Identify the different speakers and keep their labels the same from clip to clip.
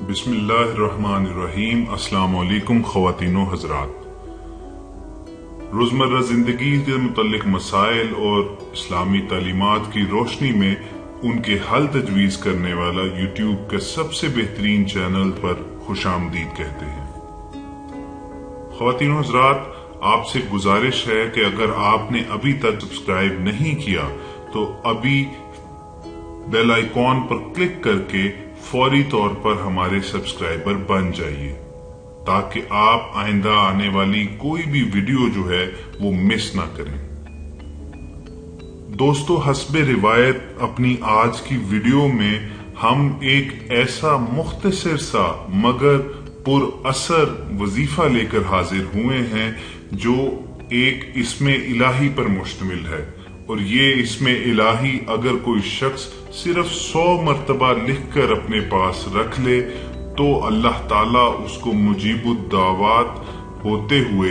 Speaker 1: بسم اللہ الرحمن الرحیم۔ السلام علیکم خواتین و حضرات۔ روزمرہ زندگی کے متعلق مسائل اور اسلامی تعلیمات کی روشنی میں ان کے حل تجویز کرنے والا یوٹیوب کے سب سے بہترین چینل پر خوش آمدید کہتے ہیں۔ خواتین و حضرات، آپ سے گزارش ہے کہ اگر آپ نے ابھی تک سبسکرائب نہیں کیا تو ابھی بیل آئیکن پر کلک کر کے فوری طور پر ہمارے سبسکرائبر بن جائیے تاکہ آپ آئندہ آنے والی کوئی بھی ویڈیو جو ہے وہ مس نہ کریں۔ دوستو، حسب روایت اپنی آج کی ویڈیو میں ہم ایک ایسا مختصر سا مگر پر اثر وظیفہ لے کر حاضر ہوئے ہیں جو ایک اسم الہی پر مشتمل ہے، اور یہ اسم الہی اگر کوئی شخص صرف 100 مرتبہ لکھ کر اپنے پاس رکھ لے تو اللہ تعالیٰ اس کو مجیب الدعوات ہوتے ہوئے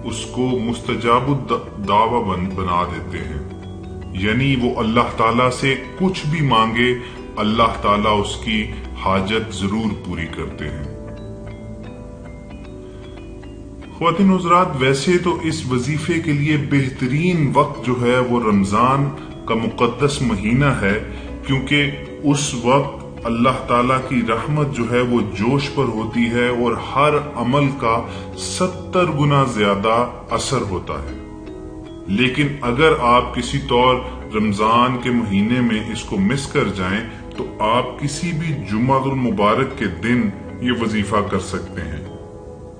Speaker 1: اس کو مستجاب الدعوہ بنا دیتے ہیں، یعنی وہ اللہ تعالیٰ سے کچھ بھی مانگے اللہ تعالیٰ اس کی حاجت ضرور پوری کرتے ہیں۔ خواتین و حضرات، ویسے تو اس وظیفے کے لیے بہترین وقت جو ہے وہ رمضان کا مقدس مہینہ ہے، کیونکہ اس وقت اللہ تعالیٰ کی رحمت جو ہے وہ جوش پر ہوتی ہے اور ہر عمل کا 70 گنا زیادہ اثر ہوتا ہے۔ لیکن اگر آپ کسی طور رمضان کے مہینے میں اس کو مس کر جائیں تو آپ کسی بھی جمعہ المبارک کے دن یہ وظیفہ کر سکتے ہیں۔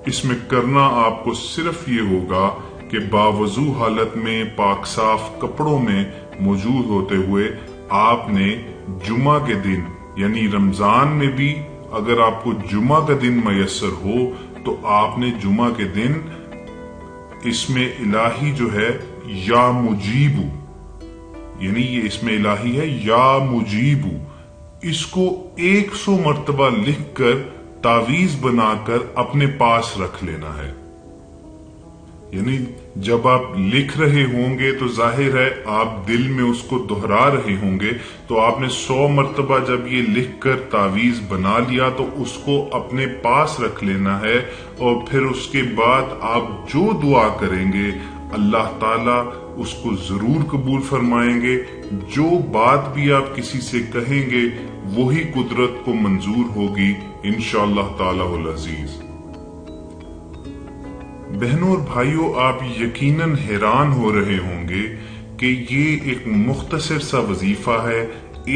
Speaker 1: اس میں کرنا آپ کو صرف یہ ہوگا کہ باوضو حالت میں پاک صاف کپڑوں میں موجود ہوتے ہوئے آپ نے جمعہ کے دن، یعنی رمضان میں بھی اگر آپ کو جمعہ کا دن میسر ہو تو آپ نے جمعہ کے دن اسم الہی جو ہے یا مجیبو، یعنی یہ اسم الہی ہے یا مجیبو، اس کو 100 مرتبہ لکھ کر تعویذ بنا کر اپنے پاس رکھ لینا ہے۔ یعنی جب آپ لکھ رہے ہوں گے تو ظاہر ہے آپ دل میں اس کو دہرا رہے ہوں گے، تو آپ نے 100 مرتبہ جب یہ لکھ کر تعویذ بنا لیا تو اس کو اپنے پاس رکھ لینا ہے، اور پھر اس کے بعد آپ جو دعا کریں گے اللہ تعالیٰ اس کو ضرور قبول فرمائیں گے۔ جو بات بھی آپ کسی سے کہیں گے وہی قدرت کو منظور ہوگی انشاءاللہ تعالی العزیز۔ بہنوں اور بھائیوں، آپ یقیناً حیران ہو رہے ہوں گے کہ یہ ایک مختصر سا وظیفہ ہے،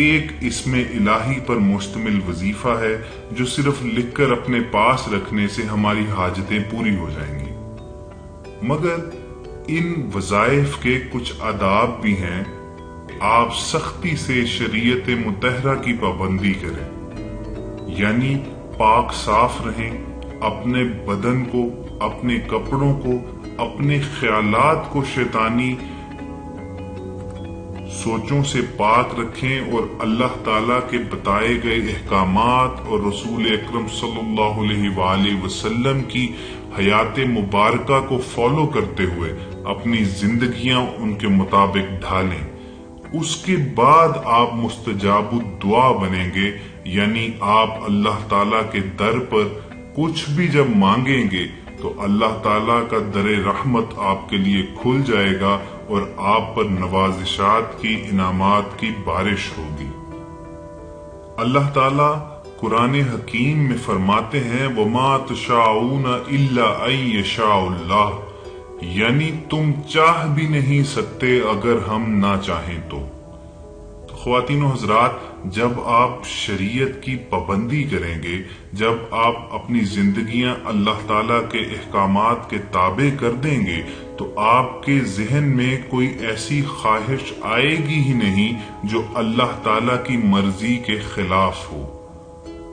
Speaker 1: ایک اسم الہی پر مشتمل وظیفہ ہے جو صرف لکھ کر اپنے پاس رکھنے سے ہماری حاجتیں پوری ہو جائیں گی۔ مگر ان وظائف کے کچھ آداب بھی ہیں۔ آپ سختی سے شریعت مطہرہ کی پابندی کریں، یعنی پاک صاف رہیں، اپنے بدن کو، اپنے کپڑوں کو، اپنے خیالات کو شیطانی سوچوں سے پاک رکھیں، اور اللہ تعالیٰ کے بتائے گئے احکامات اور رسول اکرم صلی اللہ علیہ وآلہ وسلم کی حیات مبارکہ کو فالو کرتے ہوئے اپنی زندگیاں ان کے مطابق ڈھالیں۔ اس کے بعد آپ مستجاب الدعا بنیں گے، یعنی آپ اللہ تعالیٰ کے در پر کچھ بھی جب مانگیں گے تو اللہ تعالیٰ کا در رحمت آپ کے لیے کھل جائے گا اور آپ پر نوازشات کی، انعامات کی بارش ہوگی۔ اللہ تعالیٰ قرآن حکیم میں فرماتے ہیں وَمَا تَشَاءُونَ إِلَّا أَن يَشَاءَ اللَّهُ، یعنی تم چاہ بھی نہیں سکتے اگر ہم نہ چاہیں تو۔ خواتین و حضرات، جب آپ شریعت کی پابندی کریں گے، جب آپ اپنی زندگیاں اللہ تعالیٰ کے احکامات کے تابع کر دیں گے تو آپ کے ذہن میں کوئی ایسی خواہش آئے گی ہی نہیں جو اللہ تعالیٰ کی مرضی کے خلاف ہو۔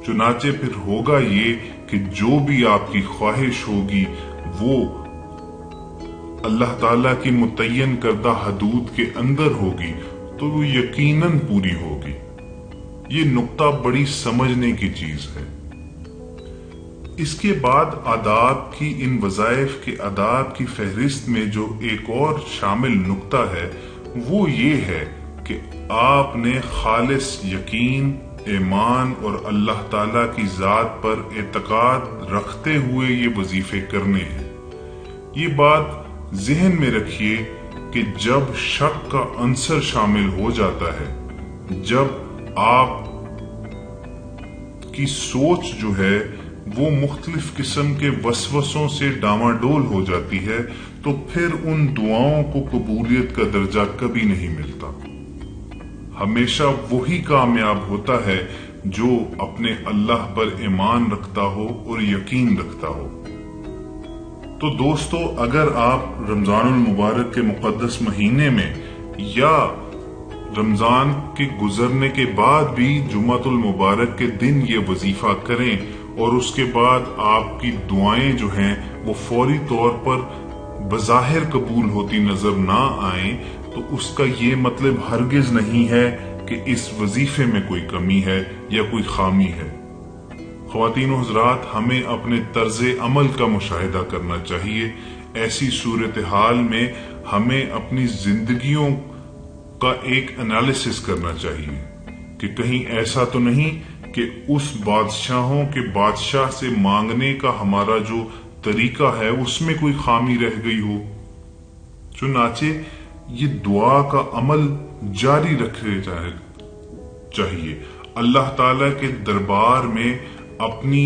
Speaker 1: چنانچہ پھر ہوگا یہ کہ جو بھی آپ کی خواہش ہوگی وہ اللہ تعالیٰ کی متعین کردہ حدود کے اندر ہوگی تو وہ یقیناً پوری ہوگی۔ یہ نقطہ بڑی سمجھنے کی چیز ہے۔ اس کے بعد آداب کی، ان وظائف کے آداب کی فہرست میں جو ایک اور شامل نقطہ ہے وہ یہ ہے کہ آپ نے خالص یقین، ایمان اور اللہ تعالیٰ کی ذات پر اعتقاد رکھتے ہوئے یہ وظیفے کرنے ہیں۔ یہ بات ذہن میں رکھیے کہ جب شک کا عنصر شامل ہو جاتا ہے، جب آپ کی سوچ جو ہے وہ مختلف قسم کے وسوسوں سے ڈاواڈول ہو جاتی ہے، تو پھر ان دعاؤں کو قبولیت کا درجہ کبھی نہیں ملتا۔ ہمیشہ وہی کامیاب ہوتا ہے جو اپنے اللہ پر ایمان رکھتا ہو اور یقین رکھتا ہو۔ تو دوستو، اگر آپ رمضان المبارک کے مقدس مہینے میں یا رمضان کے گزرنے کے بعد بھی جمعۃ المبارک کے دن یہ وظیفہ کریں اور اس کے بعد آپ کی دعائیں جو ہیں وہ فوری طور پر بظاہر قبول ہوتی نظر نہ آئیں، تو اس کا یہ مطلب ہرگز نہیں ہے کہ اس وظیفے میں کوئی کمی ہے یا کوئی خامی ہے۔ خواتین و حضرات، ہمیں اپنے طرز عمل کا مشاہدہ کرنا چاہیے۔ ایسی صورتحال میں ہمیں اپنی زندگیوں کا ایک انالیسس کرنا چاہیے کہ کہیں ایسا تو نہیں کہ اس بادشاہوں کے بادشاہ سے مانگنے کا ہمارا جو طریقہ ہے اس میں کوئی خامی رہ گئی ہو۔ چنانچہ یہ دعا کا عمل جاری رکھنا چاہیے، اللہ تعالی کے دربار میں اپنی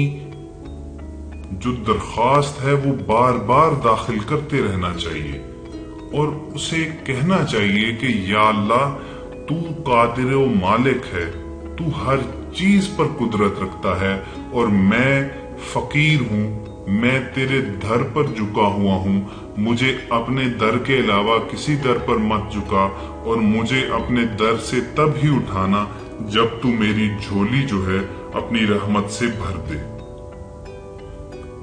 Speaker 1: جو درخواست ہے وہ بار بار داخل کرتے رہنا چاہیے اور اسے کہنا چاہیے کہ یا اللہ، تو قادر و مالک ہے، تو ہر چیز پر قدرت رکھتا ہے اور میں فقیر ہوں، میں تیرے در پر جھکا ہوا ہوں، مجھے اپنے در کے علاوہ کسی در پر مت جھکا اور مجھے اپنے در سے تب ہی اٹھانا جب تو میری جھولی جو ہے اپنی رحمت سے بھر دے۔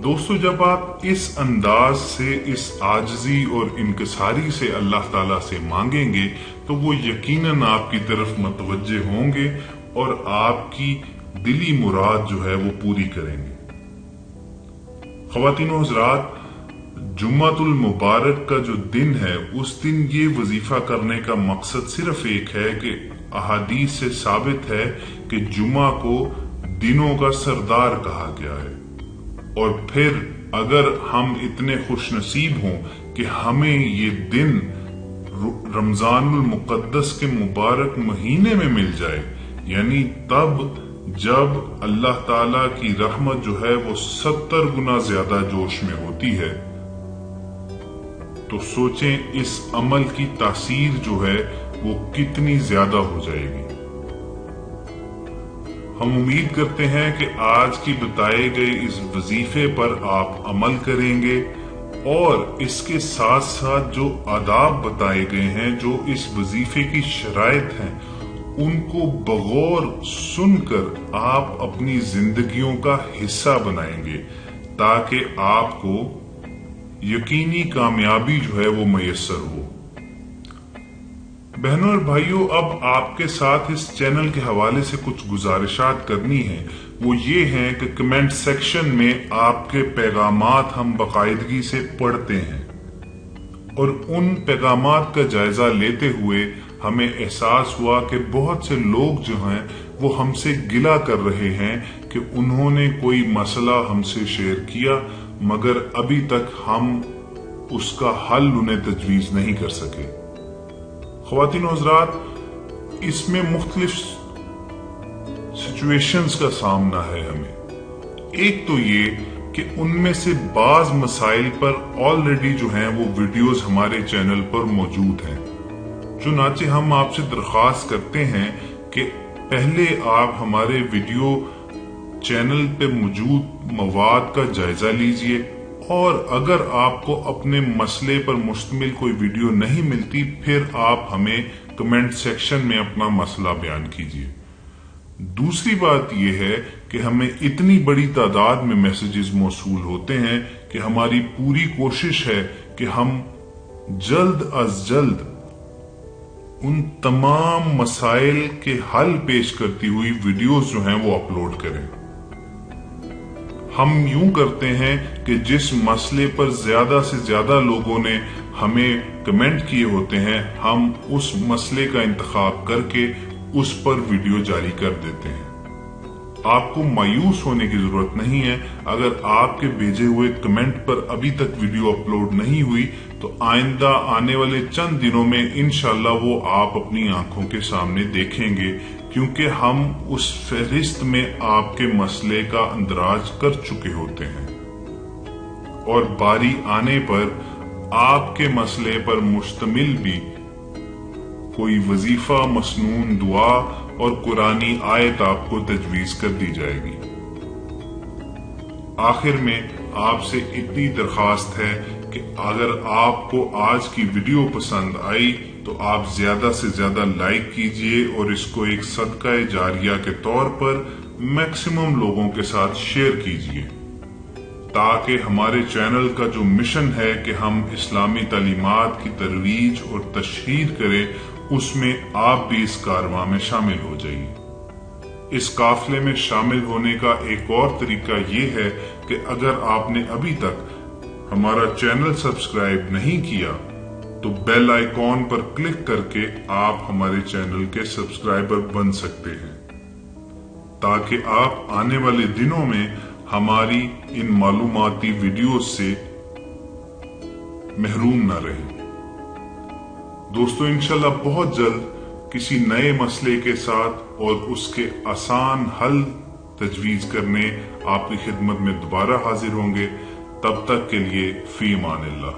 Speaker 1: دوستو، جب آپ اس انداز سے، اس عاجزی اور انکساری سے اللہ تعالیٰ سے مانگیں گے تو وہ یقیناً آپ کی طرف متوجہ ہوں گے اور آپ کی دلی مراد جو ہے وہ پوری کریں گے۔ خواتین و حضرات، جمعۃ المبارک کا جو دن ہے اس دن یہ وظیفہ کرنے کا مقصد صرف ایک ہے کہ احادیث سے ثابت ہے کہ جمعہ کو دنوں کا سردار کہا گیا ہے، اور پھر اگر ہم اتنے خوش نصیب ہوں کہ ہمیں یہ دن رمضان المقدس کے مبارک مہینے میں مل جائے، یعنی تب جب اللہ تعالی کی رحمت جو ہے وہ 70 گنا زیادہ جوش میں ہوتی ہے، تو سوچیں اس عمل کی تاثیر جو ہے وہ کتنی زیادہ ہو جائے گی۔ ہم امید کرتے ہیں کہ آج کی بتائے گئے اس وظیفے پر آپ عمل کریں گے اور اس کے ساتھ ساتھ جو آداب بتائے گئے ہیں، جو اس وظیفے کی شرائط ہیں، ان کو بغور سن کر آپ اپنی زندگیوں کا حصہ بنائیں گے تاکہ آپ کو یقینی کامیابی جو ہے وہ میسر ہو۔ بہنوں اور بھائیوں، اب آپ کے ساتھ اس چینل کے حوالے سے کچھ گزارشات کرنی ہیں۔ وہ یہ ہیں کہ کمنٹ سیکشن میں آپ کے پیغامات ہم باقاعدگی سے پڑھتے ہیں اور ان پیغامات کا جائزہ لیتے ہوئے ہمیں احساس ہوا کہ بہت سے لوگ جو ہیں وہ ہم سے گلہ کر رہے ہیں کہ انہوں نے کوئی مسئلہ ہم سے شیئر کیا مگر ابھی تک ہم اس کا حل انہیں تجویز نہیں کر سکے۔ خواتین و حضرات، اس میں مختلف سچویشنز کا سامنا ہے ہمیں۔ ایک تو یہ کہ ان میں سے بعض مسائل پر آلریڈی جو ہیں وہ ویڈیوز ہمارے چینل پر موجود ہیں، چنانچہ ہم آپ سے درخواست کرتے ہیں کہ پہلے آپ ہمارے ویڈیو چینل پہ موجود مواد کا جائزہ لیجئے، اور اگر آپ کو اپنے مسئلے پر مشتمل کوئی ویڈیو نہیں ملتی پھر آپ ہمیں کمنٹ سیکشن میں اپنا مسئلہ بیان کیجئے۔ دوسری بات یہ ہے کہ ہمیں اتنی بڑی تعداد میں میسیجز موصول ہوتے ہیں کہ ہماری پوری کوشش ہے کہ ہم جلد از جلد ان تمام مسائل کے حل پیش کرتی ہوئی ویڈیوز جو ہیں وہ اپلوڈ کریں۔ ہم یوں کرتے ہیں کہ جس مسئلے پر زیادہ سے زیادہ لوگوں نے ہمیں کمنٹ کیے ہوتے ہیں، ہم اس مسئلے کا انتخاب کر کے اس پر ویڈیو جاری کر دیتے ہیں۔ آپ کو مایوس ہونے کی ضرورت نہیں ہے۔ اگر آپ کے بھیجے ہوئے کمنٹ پر ابھی تک ویڈیو اپلوڈ نہیں ہوئی تو آئندہ آنے والے چند دنوں میں انشاءاللہ وہ آپ اپنی آنکھوں کے سامنے دیکھیں گے، کیونکہ ہم اس فہرست میں آپ کے مسئلے کا اندراج کر چکے ہوتے ہیں، اور باری آنے پر آپ کے مسئلے پر مشتمل بھی کوئی وظیفہ، مسنون دعا اور قرآنی آیت آپ کو تجویز کر دی جائے گی۔ آخر میں آپ سے اتنی درخواست ہے کہ اگر آپ کو آج کی ویڈیو پسند آئی تو آپ زیادہ سے زیادہ لائک کیجئے اور اس کو ایک صدقہ جاریہ کے طور پر میکسیمم لوگوں کے ساتھ شیئر کیجئے، تاکہ ہمارے چینل کا جو مشن ہے کہ ہم اسلامی تعلیمات کی ترویج اور تشہیر کریں، اس میں آپ بھی اس کارواں میں شامل ہو جائیے۔ اس قافلے میں شامل ہونے کا ایک اور طریقہ یہ ہے کہ اگر آپ نے ابھی تک ہمارا چینل سبسکرائب نہیں کیا تو بیل آئیکن پر کلک کر کے آپ ہمارے چینل کے سبسکرائبر بن سکتے ہیں، تاکہ آپ آنے والے دنوں میں ہماری ان معلوماتی ویڈیوز سے محروم نہ رہیں۔ دوستو، انشاءاللہ بہت جلد کسی نئے مسئلے کے ساتھ اور اس کے آسان حل تجویز کرنے آپ کی خدمت میں دوبارہ حاضر ہوں گے۔ تب تک کے لیے فی امان اللہ۔